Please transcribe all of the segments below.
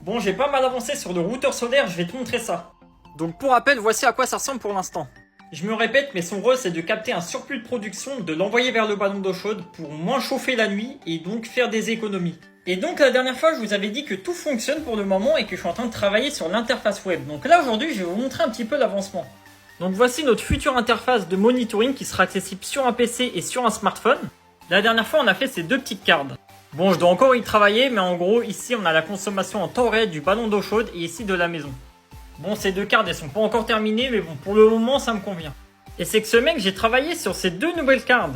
Bon, j'ai pas mal avancé sur le routeur solaire, je vais te montrer ça. Donc pour rappel, voici à quoi ça ressemble pour l'instant. Je me répète, mais son rôle c'est de capter un surplus de production, de l'envoyer vers le ballon d'eau chaude pour moins chauffer la nuit et donc faire des économies. Et donc la dernière fois, je vous avais dit que tout fonctionne pour le moment et que je suis en train de travailler sur l'interface web. Donc là aujourd'hui, je vais vous montrer un petit peu l'avancement. Donc voici notre future interface de monitoring qui sera accessible sur un PC et sur un smartphone. La dernière fois, on a fait ces deux petites cartes. Bon, je dois encore y travailler, mais en gros, ici, on a la consommation en temps réel du ballon d'eau chaude et ici de la maison. Bon, ces deux cartes, elles sont pas encore terminées, mais bon, pour le moment, ça me convient. Et c'est que ce mec, j'ai travaillé sur ces deux nouvelles cartes.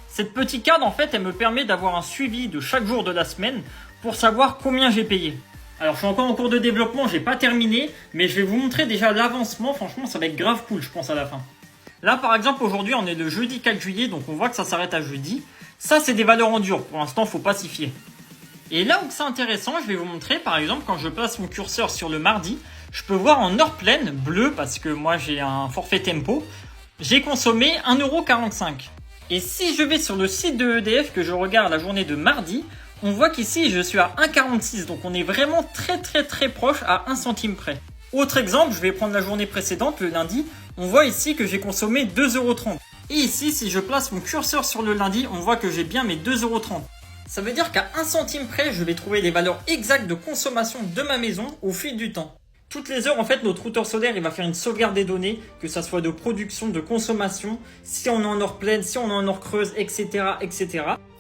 Cette petite carte, en fait, elle me permet d'avoir un suivi de chaque jour de la semaine pour savoir combien j'ai payé. Alors, je suis encore en cours de développement, j'ai pas terminé, mais je vais vous montrer déjà l'avancement. Franchement, ça va être grave cool, je pense, à la fin. Là, par exemple, aujourd'hui, on est le jeudi 4 juillet, donc on voit que ça s'arrête à jeudi. Ça, c'est des valeurs en dur. Pour l'instant, faut pas s'y fier. Et là où c'est intéressant, je vais vous montrer, par exemple, quand je place mon curseur sur le mardi, je peux voir en heure pleine, bleu, parce que moi j'ai un forfait tempo, j'ai consommé 1,45 €. Et si je vais sur le site de EDF, que je regarde la journée de mardi, on voit qu'ici je suis à 1,46 €, donc on est vraiment très proche à 1 centime près. Autre exemple, je vais prendre la journée précédente, le lundi, on voit ici que j'ai consommé 2,30 €. Et ici, si je place mon curseur sur le lundi, on voit que j'ai bien mes 2,30 €. Ça veut dire qu'à 1 centime près, je vais trouver les valeurs exactes de consommation de ma maison au fil du temps. Toutes les heures, en fait, notre routeur solaire, il va faire une sauvegarde des données, que ça soit de production, de consommation, si on est en heure pleine, si on est en heure creuse, etc.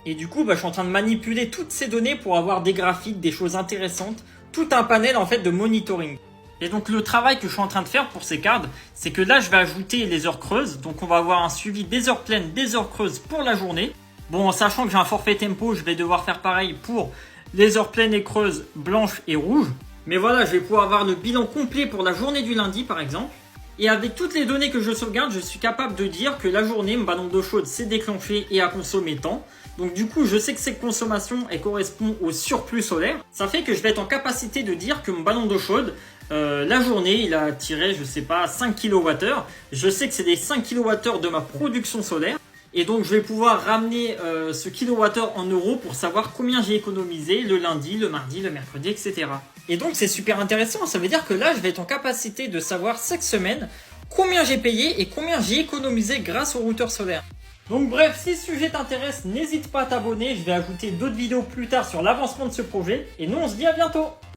Et du coup, je suis en train de manipuler toutes ces données pour avoir des graphiques, des choses intéressantes, tout un panel, en fait, de monitoring. Et donc le travail que je suis en train de faire pour ces cartes, c'est que là je vais ajouter les heures creuses. Donc on va avoir un suivi des heures pleines, des heures creuses pour la journée. Bon, en sachant que j'ai un forfait tempo, je vais devoir faire pareil pour les heures pleines et creuses, blanches et rouges. Mais voilà, je vais pouvoir avoir le bilan complet pour la journée du lundi par exemple. Et avec toutes les données que je sauvegarde, je suis capable de dire que la journée, mon ballon d'eau chaude s'est déclenché et a consommé tant. Donc du coup, je sais que cette consommation, elle correspond au surplus solaire. Ça fait que je vais être en capacité de dire que mon ballon d'eau chaude, la journée, il a tiré, je sais pas, 5 kWh. Je sais que c'est des 5 kWh de ma production solaire. Et donc, je vais pouvoir ramener ce kilowattheure en euros pour savoir combien j'ai économisé le lundi, le mardi, le mercredi, etc. Et donc, c'est super intéressant. Ça veut dire que là, je vais être en capacité de savoir chaque semaine combien j'ai payé et combien j'ai économisé grâce au routeur solaire. Donc bref, si ce sujet t'intéresse, n'hésite pas à t'abonner. Je vais ajouter d'autres vidéos plus tard sur l'avancement de ce projet. Et nous, on se dit à bientôt!